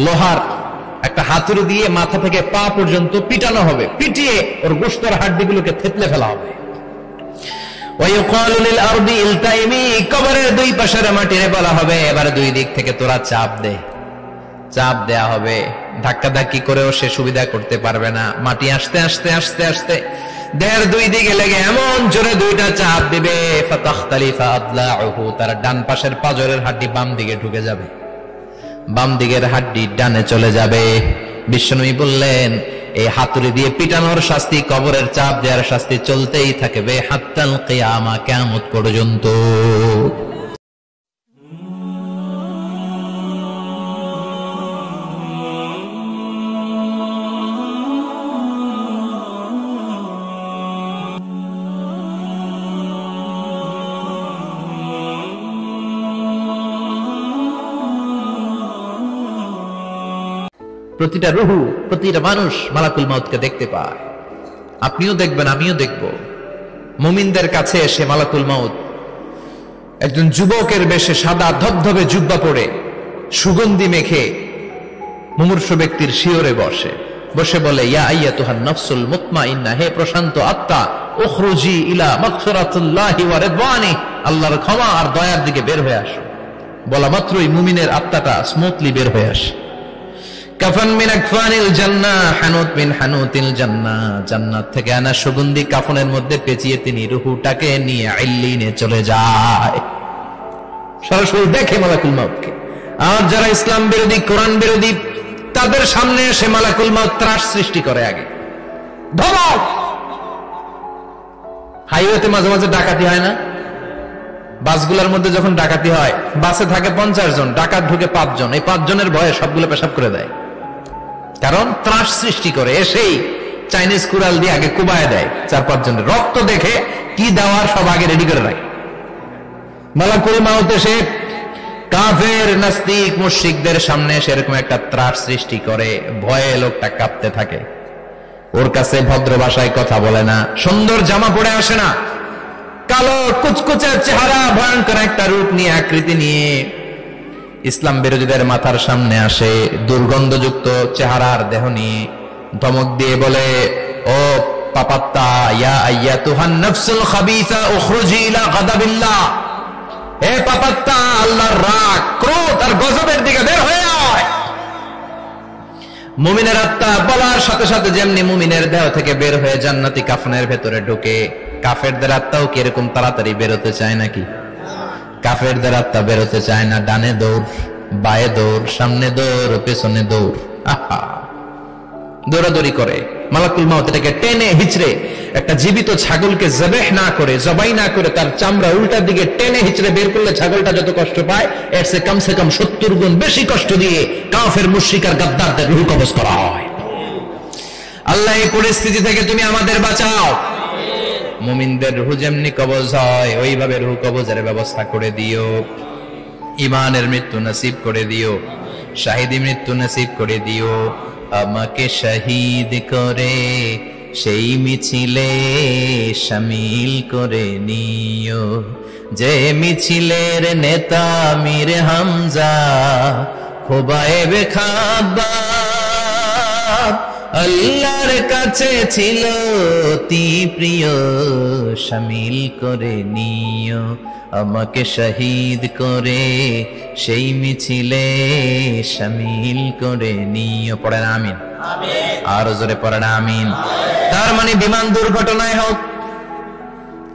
লোহার একটা হাতুড়ি দিয়ে মাথা থেকে পা পর্যন্ত পিটানো হবে, পিটিয়ে ওর গোশতের হাড্ডিগুলোকে থেতলে ফেলা হবে। কবরের দুই পাশের মাটিরে বলা হবে এবার দুই দিক থেকে তোরা চাপ দে। চাপ দেয়া হবে, ধাক্কা ধাক্কি করেও সে সুবিধা করতে পারবে না। মাটি আস্তে আস্তে আস্তে আস্তে দেহের দুই দিকে লেগে এমন জোরে দুইটা চাপ দিবে, তার ডান পাশের পাজরের হাড্ডি বাম দিকে ঢুকে যাবে, বাম দিকের হাড্ডি ডানে চলে যাবে। বিশ্বনবী বললেন এই হাতুড়ি দিয়ে পিটানোর শাস্তি, কবরের চাপ দেওয়ার শাস্তি চলতেই থাকবে হাত্তাল কিয়ামা, কিয়ামত পর্যন্ত। প্রতিটা রুহু, প্রতিটা মানুষ মালাকুল মাউতকে দেখতে পায়। আপনিও দেখবেন, আমিও দেখব। মুমিনদের কাছে এসে মালাকুল মাউত একজন যুবকের বেশে সাদা ধবধবে জুব্বা পরে সুগন্ধি মেখে মুমূর্ষু ব্যক্তির শিয়রে বসে বসে বলে, ইয়া আইয়াতুহান নাফসুল মুতমাইন্না, হে প্রশান্ত আত্মা, উখরুজি ইলা মাগফিরাতিল্লাহি ওয়া রিদওয়ানি, আল্লাহর ক্ষমা আর দয়ার দিকে বের হয়ে আসো। বলা মাত্রই মুমিনের আত্মাটা স্মুথলি বের হয়ে আসে। কাফান মিন আকফানিল জান্নাহ, হানুত মিন হানুতিল জান্নাহ, জান্নাত থেকে আনা সুগন্ধি কাফনের মধ্যে পেঁচিয়ে তিনি রূহটাকে নিয়ে ইল্লিনে চলে যায়। সরাসরি দেখে মালাকুল মাউতকে। আর যারা ইসলাম বিরোধী, কোরআন বিরোধী, তাদের সামনে এসে মালাকুল মাউত ত্রাস সৃষ্টি করে। আগে ধমক। হাইওয়েতে মাঝে মাঝে ডাকাতি হয় না? বাসগুলোর মধ্যে যখন ডাকাতি হয়, বাসে থাকে 50 জন, ডাকাত ঢুকে 5 জন, এই 5 জনের ভয়ে সবগুলো পেশাব করে দেয়। কারণ ত্রাস সৃষ্টি করে। এসেই চাইনিজ কুড়াল দিয়ে আগে কুবায় দেয় 4-5 জনের। রক্ত দেখে কি দেওয়ার সব আগে রেডি করে রাখে। মালাকুল মাউত এসে কাফের, নাস্তিক, মুশরিকদের সামনে সেরকম একটা ত্রাস সৃষ্টি করে। ভয়ে লোকটা কাঁপতে থাকে। ওর কাছে ভদ্র ভাষায় কথা বলে না, সুন্দর জামা পরে আসে না, কালো কুচকুচে চেহারা, ভয়ঙ্কর একটা রূপ নিয়ে, আকৃতি নিয়ে ইসলাম বিরোধীদের মাথার সামনে আসে। দুর্গন্ধযুক্ত চেহারার দেহ নিয়ে ধমক দিয়ে বলে, ও পাপাত্তা, ইয়া আইয়াতুহান নাফসুল খাবিসা উখরুজি ইলা গাদাবিল্লাহ, হে পাপাত্তা, আল্লাহর রাগ, ক্রোধ আর গজবের দিকে বের হয়ে আয়। মুমিনের আত্মা বলার সাথে সাথে যেমনি মুমিনের দেহ থেকে বের হয়ে জান্নাতি কাফনের ভেতরে ঢুকে, কাফেরদের আত্মাও কি এরকম তাড়াতাড়ি বেরোতে চায় নাকি? কাফেরদের আত্মা বেরোতে চায় না। ডানে দৌড়, বায়ে দৌড়, সামনে দৌড়, পেছনে দৌড়, আহা, দৌড়াদৌড়ি করে। মালাকুল মাউত এটাকে টেনে হিচড়ে, একটা জীবিত ছাগলকে জবাই না করে তার চামড়া উল্টার দিকে টেনে হিচড়ে বের করলে ছাগলটা যত কষ্ট পায়, এর চেয়ে কমসে কম 70 গুণ বেশি কষ্ট দিয়ে কাফের, মুশরিক আর গাদ্দারদের রূহ কবজ করা হয়। আল্লাহ এই পরিস্থিতি থেকে তুমি আমাদের বাঁচাও। মুমিনদের রূহ যেমনি কবজ হয়, ওইভাবে রূহ কবজের ব্যবস্থা করে দিও। ঈমানের মৃত্যু নসিব করে দিও, শাহিদি মৃত্যু নসিব করে দিও। আমাকে শহীদ করে সেই মিছিলে শামিল করে নিও, যে মিছিলের নেতা মীর হামজা, খুবাইবে খাব্বাব, আল্লাহর কাছে ছিল অতি প্রিয়, শামিল করে নিও। আমাকে শহীদ করে সেই মিছিলে শামিল করে নিও। পড়েন আমিন। আর জোরে পড়েন আমিন। তার মানে বিমান দুর্ঘটনায় হোক,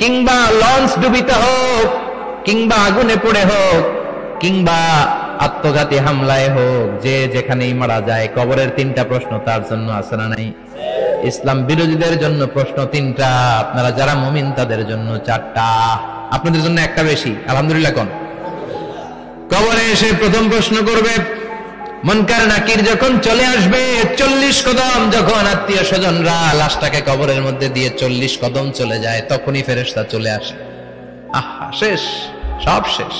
কিংবা লঞ্চ ডুবিতে হোক, কিংবা আগুনে পড়ে হোক, কিংবা আত্মঘাতী হামলায় হোক, যে যেখানেই মারা যায়, কবরের 3টা প্রশ্ন তার জন্য আছে না নাই? ইসলাম বিরোধীদের জন্য প্রশ্ন 3টা, আপনারা যারা মুমিন তাদের জন্য 4টা। আপনাদের জন্য একটা বেশি, আলহামদুলিল্লাহ। কোন কবরে এসে প্রথম প্রশ্ন করবে, মুনকার নাকির যখন চলে আসবে, 40 কদম যখন আত্মীয় স্বজনরা লাশটাকে কবরের মধ্যে দিয়ে 40 কদম চলে যায়, তখনই ফেরেশতা চলে আসে। আহা, শেষ, সব শেষ।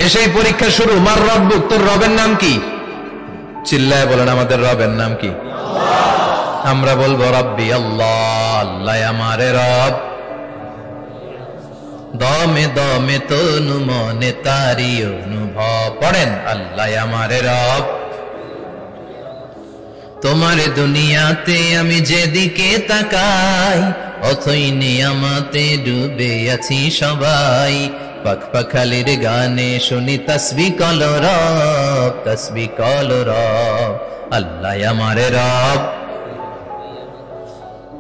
এসেই পরীক্ষা শুরু। মার রব্বুক, তোর রবের নাম কি? চিল্লায় বলেন, আমাদের রবের নাম কি? আমরা বলবো রব্বি আল্লাহ, আল্লাহ আমারে রব। দমে দমে তনু মনে তারি অনুভব। পড়েন, আল্লাহ আমার রব, তোমার দুনিয়াতে আমি যেদিকে তাকাই, অথই নিয়ামতে ডুবে আছি সবাই। পাখপাখালির গানে শুনি তাসবিহ কলরব, তাসবিহ কলরব, আল্লাহ আমার রব।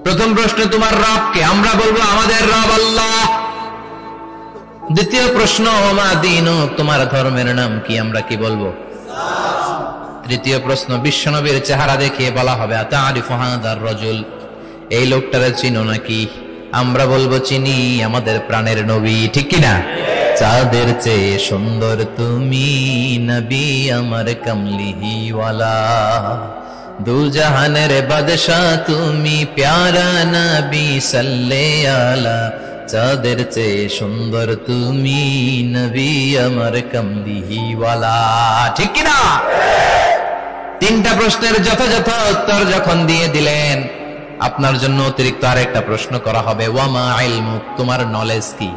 প্রথম প্রশ্ন, তোমার রব কে? আমরা বলবো আমাদের রব আল্লাহ। দ্বিতীয় প্রশ্ন, ওমা দীনুক, তোমার ধর্মের নাম কি? আমরা কি বলবো? তৃতীয় প্রশ্ন, বিশ্বনবীর চেহারা দেখিয়ে বলা হবে আতারিফু হাদার রাজুল, এই লোকটারে চিনো নাকি? আমরা বলবো চিনি, আমাদের প্রাণের নবী, ঠিক কিনা? চাঁদের চেয়ে সুন্দর তুমি নবী আমার কামলিহি ওয়ালা, দু জাহানের বাদশাহ তুমি প্যারা নবী সাল্লে আলা, চাঁদের চেয়ে সুন্দর তুমি নবী আমার কামলিহি ওয়ালা, ঠিক কিনা? তিনটা প্রশ্নের যথাযথ উত্তর যখন দিয়ে দিলেন, আপনার জন্য অতিরিক্ত আরেকটা প্রশ্ন করা হবে, ওয়ামা ইলমুক, তোমার নলেজ কি?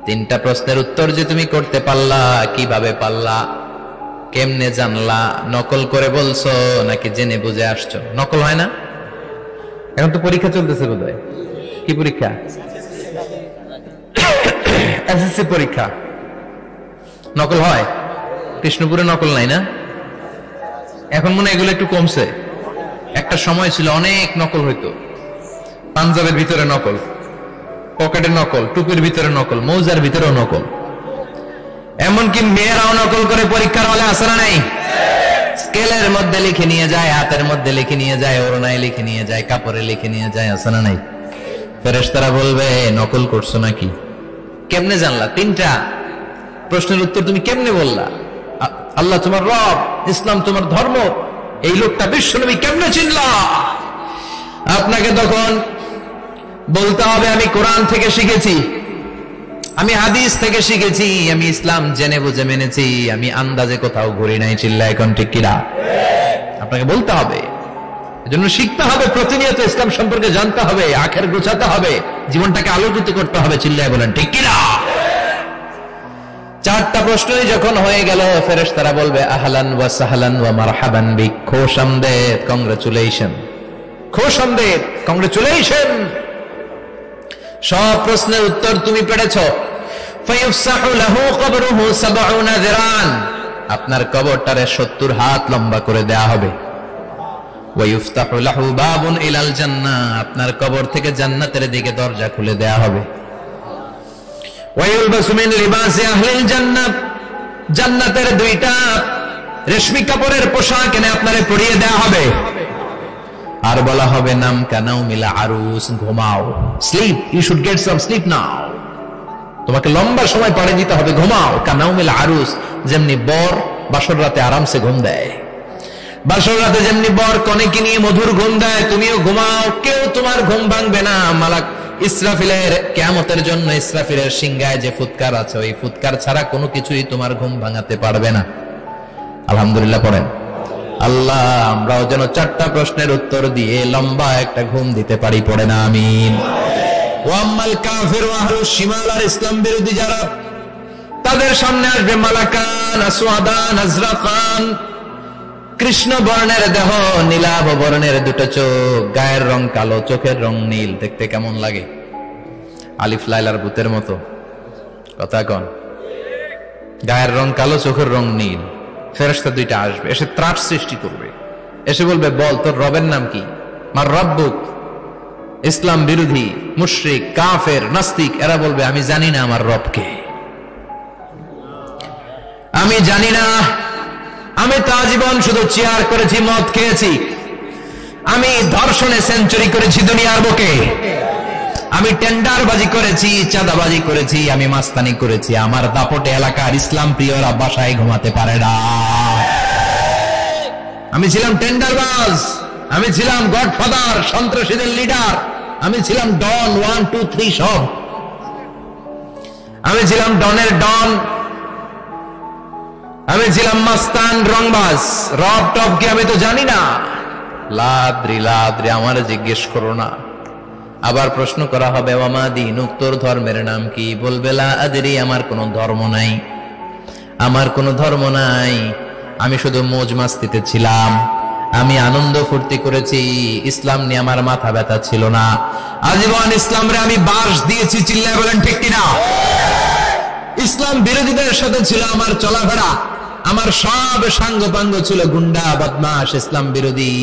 তিনটা প্রশ্নের উত্তর যে তুমি করতে পারলা, কিভাবে পারলা, কেমনে জানলা? নকল করে বলছো নাকি জেনে বুঝে আসছো? নকল হয় না? এখন তো পরীক্ষা চলতেছে বোধহয়। কি পরীক্ষা? এসএসসি পরীক্ষা। নকল হয়? কৃষ্ণপুরে নকল নাই না? এখন মনে হয় এগুলো একটু কমছে। একটা সময় ছিল অনেক নকল হইতো। পাঞ্জাবের ভিতরে নকল, পকেটে নকল, টুপির ভিতরে নকল, মৌজার ভিতরেও নকল, এমনকি মেয়েরাও নকল করে পরীক্ষার হলে আসে না নাই? স্কেলের মধ্যে লিখে নিয়ে যায়, হাতের মধ্যে লিখে নিয়ে যায়, ওড়নায় লিখে নিয়ে যায়, কাপড়ে লিখে নিয়ে যায়, আসে না নাই? ফেরেশতারা বলবে নকল করছো নাকি? কেমনে জানলা? তিনটা প্রশ্নের উত্তর তুমি কেমনে বললা? আল্লাহ তোমার রব, ইসলাম তোমার ধর্ম, এই লোকটা বিশ্বনবী, কেমনে চিনলা? আপনাকে তখন বলতে হবে আমি কোরআন থেকে শিখেছি, আমি হাদিস থেকে শিখেছি, আমি ইসলাম জেনে বুঝে মেনেছি, আমি আন্দাজে কোথাও ঘুরি নাই। চিল্লা এখন ঠিক কিনা? আপনাকে বলতে হবে, এজন্য শিখতে হবে, প্রতিনিয়ত ইসলাম সম্পর্কে জানতে হবে, আখের গোছাতে হবে, জীবনটাকে আলোকিত করতে হবে। চিল্লায় বলেন ঠিক কিনা? চারটা প্রশ্নই যখন হয়ে গেল, ফেরেশতারা বলবে আহলান ওয়া সাহলান ওয়া মারহাবান বিক, খোশামদেদ, কংগ্রাচুলেশন, খোশামদেদ, কংগ্রাচুলেশন। সব প্রশ্নের উত্তর তুমি পেরেছো। ফায়ুফসাহু লাহু কবরুহু ৭০ যিরান, আপনার কবরটারে ৭০ হাত লম্বা করে দেয়া হবে। ওয়া ইফতাহু লাহু বাবুন ইলাল জান্নাহ, আপনার কবর থেকে জান্নাতের দিকে দরজা খুলে দেয়া হবে। ওয়া ইলবাসু মিন লিবাসি আহলিল জান্নাহ, জান্নাতের দুইটা রেশমি কাপড়ের পোশাক এনে আপনারে পরিয়ে দেয়া হবে। আর বলা হবে নাম কানাও মিলা আরুস, ঘুমাও, sleep, you should get some sleep now, তোমাকে লম্বা সময় পাড়ে দিতে হবে, ঘুমাও। কানাও মিলা আরুস, যেমনি বর বাসর রাতে আরামসে ঘুম দেয়, বাসর রাতে যেমনি বর কনেকে নিয়ে মধুর ঘুম দেয়, তুমিও ঘুমাও, কেউ তোমার ঘুম ভাঙবে না। মালাক ইসরাফিলের কিয়ামতের জন্য ইসরাফিলের সিংহায় যে ফুৎকার আছে, ওই ফুৎকার ছাড়া কোনো কিছুই তোমার ঘুম ভাঙাতে পারবে না। আলহামদুলিল্লাহ পড়েন। আল্লাহ আমরাও যেন চারটা প্রশ্নের উত্তর দিয়ে লম্বা একটা ঘুম দিতে পারি, পড়ে না আমিন। ওয়াম্মাল কাফির ওয়া আহলুশ শিমাল, আর ইসলাম বিরোধী যারা, তাদের সামনে আসবে মালাকান আসওয়াদান আজরাকান, কৃষ্ণ বর্ণের দেহ, নীলাভ বর্ণের দুটো চোখ, গায়ের রং কালো, চোখের রং নীল। দেখতে কেমন লাগে? আলিফ লাইলার ভূতের মতো। কথা কন? গায়ের রং কালো, চোখের রং নীল। ফেরেশতা দুইটা আসবে, এসে ত্রাস সৃষ্টি করবে, এসে বলবে বল তোর রবের নাম কি? মার রব্বুক। ইসলাম বিরোধী মুশরিক, কাফের, নাস্তিক এরা বলবে আমি জানি না আমার রবকে, আমি জানি না, আমি তো আজীবন শুধু চেয়ার করেছি, মদ খেয়েছি, আমি ধর্ষণে সেঞ্চুরি করেছি দুনিয়ার বুকে, আমি টেন্ডারবাজি করেছি, চাঁদাবাজি করেছি, আমি মাস্তানি করেছি, আমার দাপটে এলাকার ইসলাম প্রিয়রা বাসায় ঘুমাতে পারে না। আমি ছিলাম টেন্ডারবাজ, আমি ছিলাম গডফাদার, সন্ত্রাসীদের লিডার, আমি ছিলাম ডন 1 2 3 সব, আমি ছিলাম ডনের ডন, আমি ছিলাম মাস্তান, রংবাজ, রব টপ কি আমি তো জানি না। লাদ্রি লাদ্রি আমার জিজ্ঞেস করো না, আবার প্রশ্ন করা হবে ওয়ামা দীনুক, তোর ধর্মের নাম কি? বলবে লা আদরি, আমার কোনো ধর্ম নাই, আমার কোনো ধর্ম নাই, আমি শুধু মौज মাস্তিতে ছিলাম, আমি আনন্দ ফুর্তি করেছি, ইসলাম নিয়ে আমার মাথা ব্যথা ছিল না, আজীবন ইসলামরে আমি বাস দিয়েছি। চিল্লায় বলেন ঠিক কিনা? ইসলাম বিরোধীদের সাথে ছিল আমার চলাফেরা, আমার সব সাঙ্গপাঙ্গ ছিল গুন্ডা বদমাশ ইসলাম বিরোধী।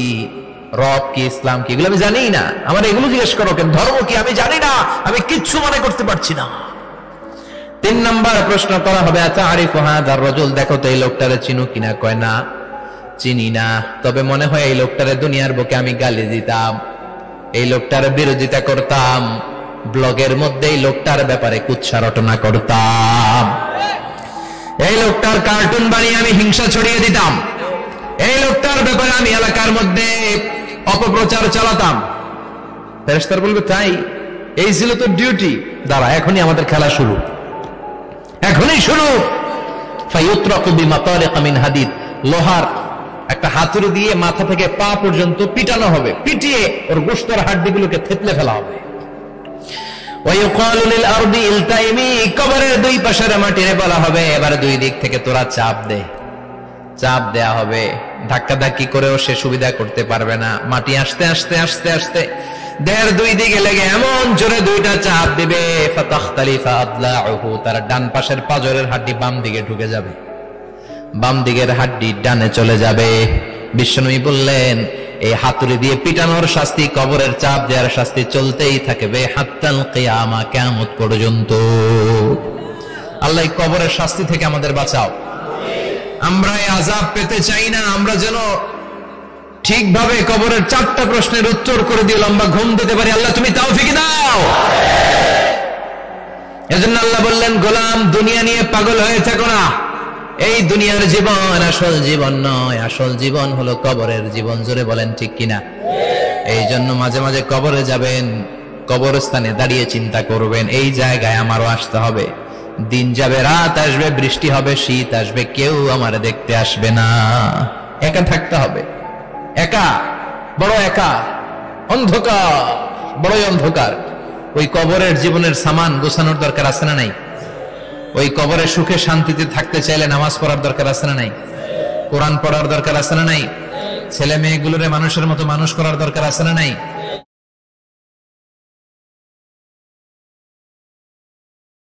রব কি, ইসলাম কি, এগুলো আমি জানি না। আমার এগুলো জিজ্ঞেস করো কেন? ধর্ম কি আমি জানি না, আমি কিচ্ছু মনে করতে পারছি না। 3 নাম্বার প্রশ্ন করা হবে আতারিফু হাযার রাজুল, দেখো তো এই লোকটারে চিনো কিনা? কয় না, চিনি না, তবে মনে হয় এই লোকটারে দুনিয়ার বুকে আমি গালি দিতাম, এই লোকটার বিরোধিতা করতাম, ব্লগের মধ্যে এই লোকটার ব্যাপারে কুৎসা রটনা করতাম, এই লোকটার কার্টুন বানিয়ে আমি হিংসা ছড়িয়ে দিতাম, এই লোকটার ব্যাপারে আমি এলাকার মধ্যে অপপ্রচার চালাতাম। ফেরেশতারা বলবে তাই, এই ছিল তো ডিউটি, দাঁড়া এখনই আমাদের খেলা শুরু, এখনই শুরু। ফায়ুতরাকু বিমাতারিক মিন হাদিদ, লোহার একটা হাতুড়ি দিয়ে মাথা থেকে পা পর্যন্ত পিটানো হবে, পিটিয়ে ওর গোশতের হাড্ডিগুলোকে থেতলে ফেলা হবে। ওয়ায়ুকালু লিল আরদি ইলতাইমি, কবরের দুই পাশের মাটিরে বলা হবে এবার দুই দিক থেকে তোরা চাপ দে, চাপ দেয়া হবে, ধাক্কা ধাক্কি করেও সে সুবিধা করতে পারবে না, মাটি আস্তে আস্তে আস্তে আস্তে দেহের দুই দিকে লেগে এমন জোরে দুইটা চাপ দিবে, ফাতাখতালিফা আদলাউহু, তার ডান পাশের পাজরের হাড্ডি বাম দিকে ঢুকে যাবে, বাম দিকের হাড্ডি ডানে চলে যাবে। বিশ্বনবী বললেন এই হাতুড়ি দিয়ে পিটানোর শাস্তি, কবরের চাপ দেওয়ার শাস্তি চলতেই থাকবে হাত্তাল কিয়ামা, কিয়ামত পর্যন্ত। আল্লাহ কবরের শাস্তি থেকে আমাদের বাঁচাও। আমরা এই আযাব পেতে চাই না, আমরা যেন ঠিকভাবে কবরের 4টা প্রশ্নের উত্তর করে দিয়ে লম্বা ঘুম দিতে পারি। আল্লাহ তুমি তৌফিক দাও। এজন্য আল্লাহ বললেন গোলাম দুনিয়া নিয়ে পাগল হয়ে থেকো না, এই দুনিয়ার জীবন আসল জীবন নয়, আসল জীবন হলো কবরের জীবন। জোরে বলেন ঠিক কিনা? এই জন্য মাঝে মাঝে কবরে যাবেন, কবরস্থানে দাঁড়িয়ে চিন্তা করবেন এই জায়গায় আমারও আসতে হবে, দিন যাবে রাত আসবে, বৃষ্টি হবে, শীত আসবে, কেউ আমার দেখতে আসবে না, একা থাকতে হবে, একা, বড় একা, অন্ধকার, বড়ই অন্ধকার। ওই কবরের জীবনের সামান গোছানোর দরকার আছে না নাই? ওই কবরে সুখে শান্তিতে থাকতে চাইলে নামাজ পড়ার দরকার আছে না নাই? কোরআন পড়ার দরকার আছে না নাই? ছেলে মেয়েগুলোরে মানুষের মতো মানুষ করার দরকার আছে না নাই?